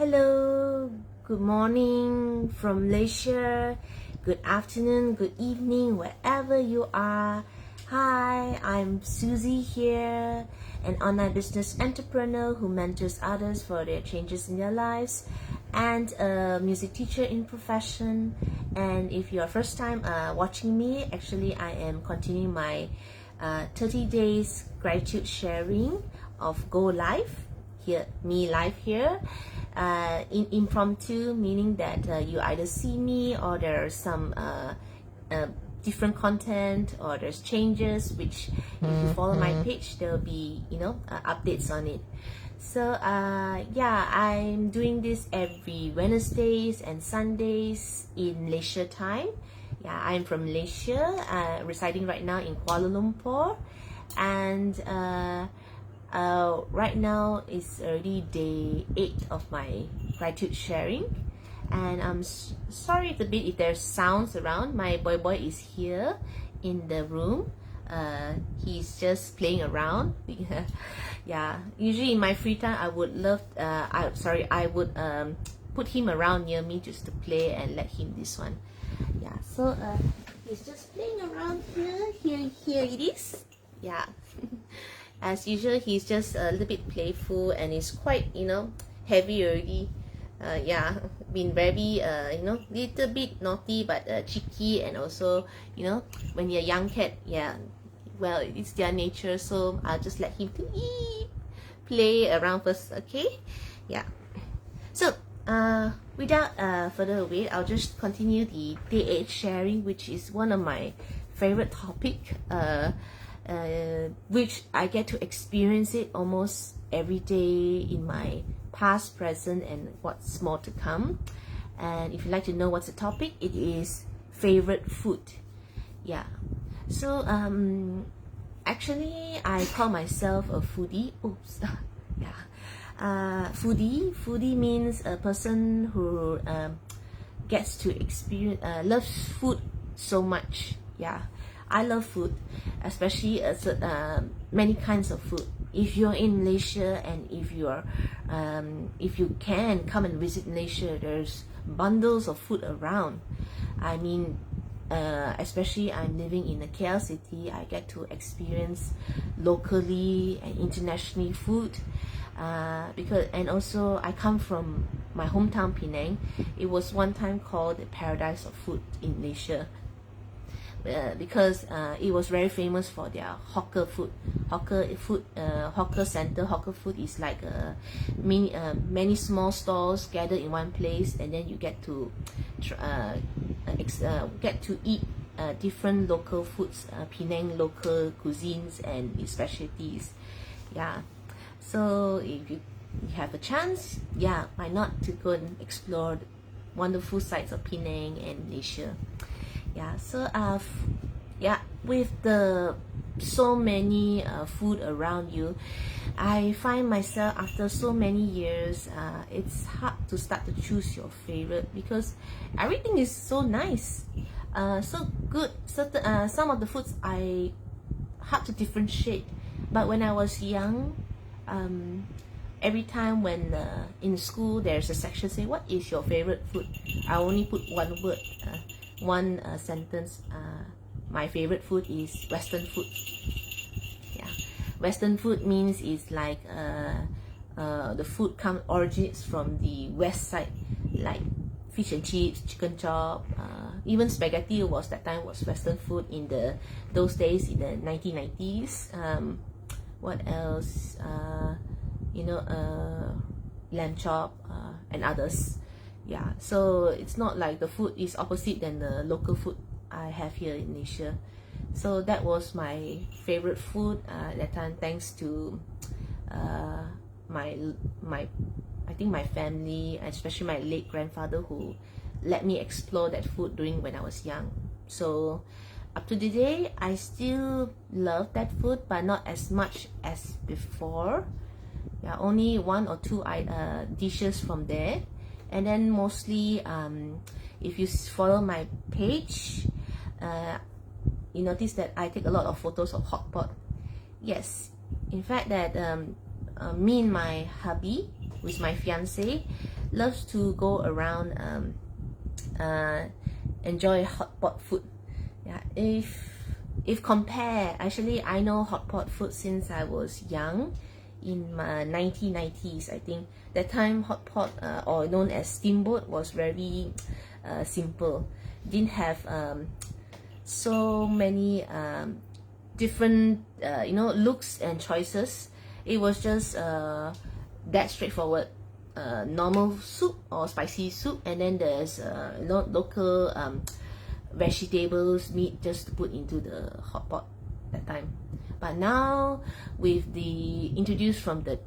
Hello, good morning from Malaysia, good afternoon, good evening, wherever you are. Hi, I'm Susie here, an online business entrepreneur who mentors others for their changes in their lives, and a music teacher in profession. And if you're first time watching me, actually I am continuing my 30 days gratitude sharing of Go Live here, me live here, in impromptu, meaning that you either see me or there are some different content or there's changes, which if you follow my page there will be updates on it. So yeah, I'm doing this every Wednesdays and Sundays in Malaysia time. Yeah, I'm from Malaysia, residing right now in Kuala Lumpur, and right now it's already day 8 of my gratitude sharing, and I'm sorry a bit if there's sounds around. My boy is here in the room. He's just playing around. Yeah, usually in my free time I would love I would put him around near me just to play and let him this one. Yeah, so he's just playing around here it is. Yeah. As usual, he's just a little bit playful and he's quite, heavy already. Yeah, been very, little bit naughty but cheeky, and also, when you're a young cat, yeah, well, it's their nature, so I'll just let him play around first, okay? Yeah. So, without further wait, I'll just continue the day 8 sharing, which is one of my favorite topic. Which I get to experience it almost every day in my past, present, and what's more to come. And if you'd like to know what's the topic, it is favorite food. Yeah. So actually I call myself a foodie. Oops. Yeah. Foodie means a person who gets to experience, loves food so much. Yeah. I love food, especially many kinds of food. If you're in Malaysia and if you can come and visit Malaysia, there's bundles of food around. I mean, especially I'm living in a KL city, I get to experience locally and internationally food. And also I come from my hometown Penang. It was one time called the paradise of food in Malaysia. Because it was very famous for their hawker food. Hawker center. Hawker food is like many small stalls gathered in one place, and then you get to eat different local foods, Penang local cuisines and specialties. Yeah. So if you have a chance, yeah, why not to go and explore the wonderful sights of Penang and Malaysia. Yeah, so yeah, with the so many food around you, I find myself after so many years, it's hard to start to choose your favorite because everything is so nice, so good. Some of the foods I hard to differentiate, but when I was young, every time when in school there's a section say what is your favorite food, I only put one word. One sentence. My favorite food is Western food. Yeah, Western food means it's like the food originates from the west side, like fish and chips, chicken chop, even spaghetti was Western food in those days in the 1990s. What else? Lamb chop and others. Yeah, so it's not like the food is opposite than the local food I have here in Malaysia. So that was my favorite food at that time, thanks to I think my family, especially my late grandfather, who let me explore that food when I was young. So up to today, I still love that food, but not as much as before. Yeah, only 1 or 2 dishes from there. And then mostly, if you follow my page, you notice that I take a lot of photos of hot pot. Yes, in fact that me and my hubby, with my fiance, loves to go around enjoy hot pot food. Yeah, if compare, actually I know hot pot food since I was young, in my 1990s. I think that time hot pot or known as steamboat was very simple. Didn't have so many different looks and choices. It was just that straightforward, normal soup or spicy soup, and then there's local vegetables, meat, just to put into the hot pot that time. But now with the introduced from the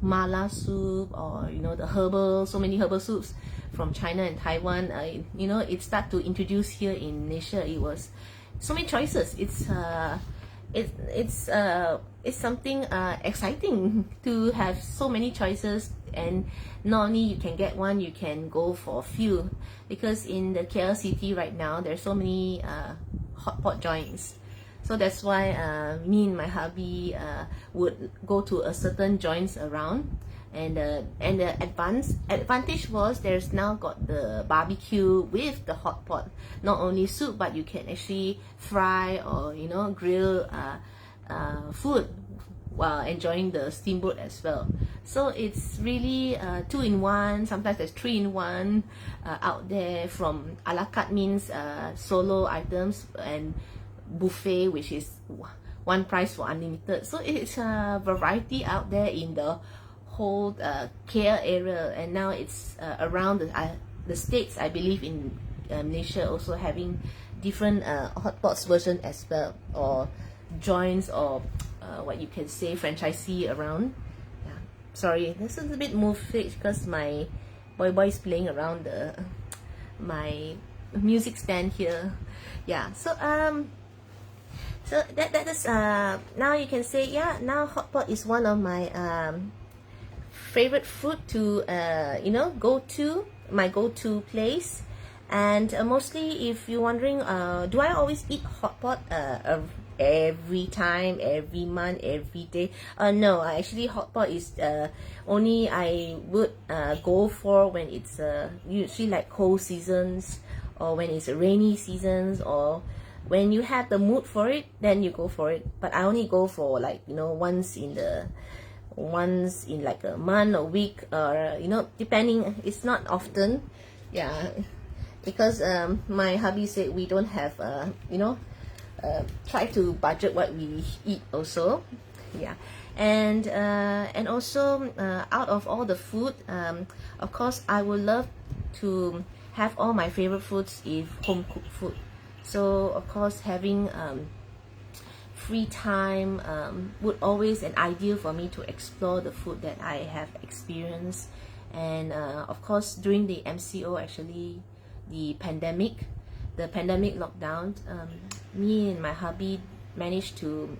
mala soup, or the herbal, so many herbal soups from China and Taiwan, it started to introduce here in Malaysia. It was so many choices. It's something exciting to have so many choices, and not only you can get one, you can go for a few, because in the KL city right now there's so many hot pot joints. So that's why me and my hubby would go to a certain joints around, and the advantage was there's now got the barbecue with the hot pot. Not only soup, but you can actually fry or grill food while enjoying the steamboat as well. So it's really 2-in-1. Sometimes there's 3-in-1 out there. From a la carte means solo items, and buffet, which is one price for unlimited. So it's a variety out there in the whole KL area, and now it's around the states. I believe in Malaysia also having different hot pots version as well, or joints, or what you can say franchisee around. Yeah, sorry, this is a bit more fake because my boy is playing around my music stand here. Yeah, so that is now you can say, yeah, now hot pot is one of my favorite food to my go-to place. And mostly, if you're wondering, do I always eat hot pot every time, every month, every day? No, actually hot pot is only I would go for when it's usually like cold seasons, or when it's rainy seasons, or when you have the mood for it, then you go for it. But I only go for like once in like a month or week, or depending. It's not often. Yeah, because my hubby said we don't have try to budget what we eat also. Yeah, and also out of all the food, of course I would love to have all my favorite foods if home cooked food. So of course having free time would always an ideal for me to explore the food that I have experienced. And of course during the MCO, actually the pandemic lockdown, me and my hubby managed to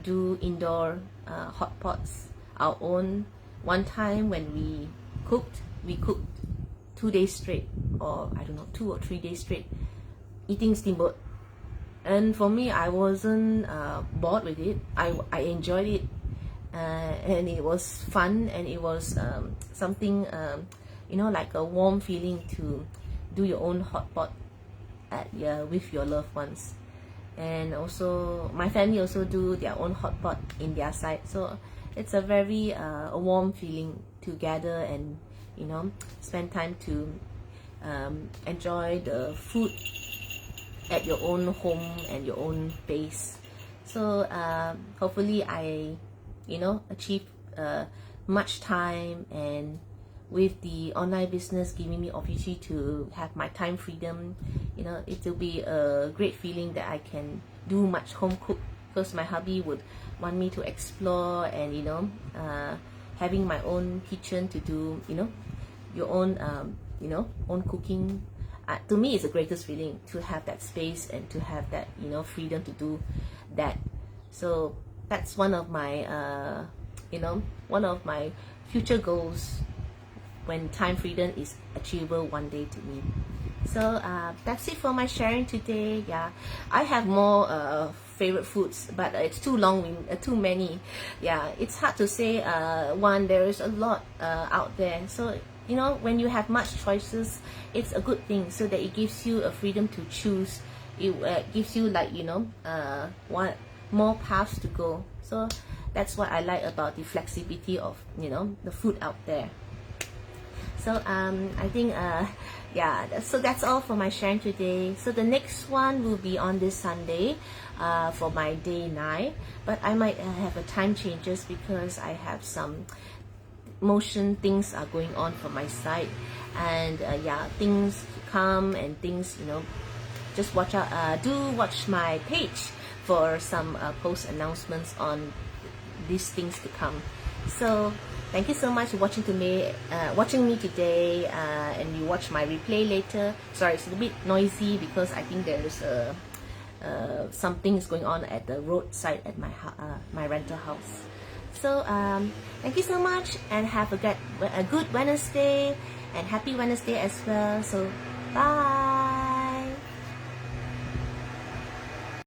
do indoor hot pots, our own. One time when we cooked 2 days straight, or I don't know, 2 or 3 days straight, eating steamboat. And for me, I wasn't bored with it. I enjoyed it, and it was fun, and it was something like a warm feeling to do your own hot pot with your loved ones. And also my family also do their own hot pot in their side, so it's a very a warm feeling to gather and spend time to enjoy the food at your own home and your own base. So hopefully I achieve much time, and with the online business giving me opportunity to have my time freedom, it will be a great feeling that I can do much home cook, because my hubby would want me to explore, and having my own kitchen to do your own own cooking. To me, it's the greatest feeling to have that space and to have that freedom to do that. So that's one of my one of my future goals when time freedom is achievable one day to me. So that's it for my sharing today. Yeah, I have more favorite foods, but it's too long, too many. Yeah, it's hard to say one. There is a lot out there. So you know, when you have much choices, it's a good thing, so that it gives you a freedom to choose. It gives you, like, you know, one more paths to go. So that's what I like about the flexibility of, you know, the food out there. So I think yeah, so that's all for my sharing today. So the next one will be on this Sunday for my day 9, but I might have a time changes because I have some motion things are going on for my side, and yeah, things come and things, you know, just watch out, do watch my page for some post announcements on these things to come. So thank you so much for watching me today, and you watch my replay later. Sorry, it's a bit noisy because I think there's something is going on at the roadside at my rental house. So thank you so much, and have a good Wednesday, and happy Wednesday as well. So bye.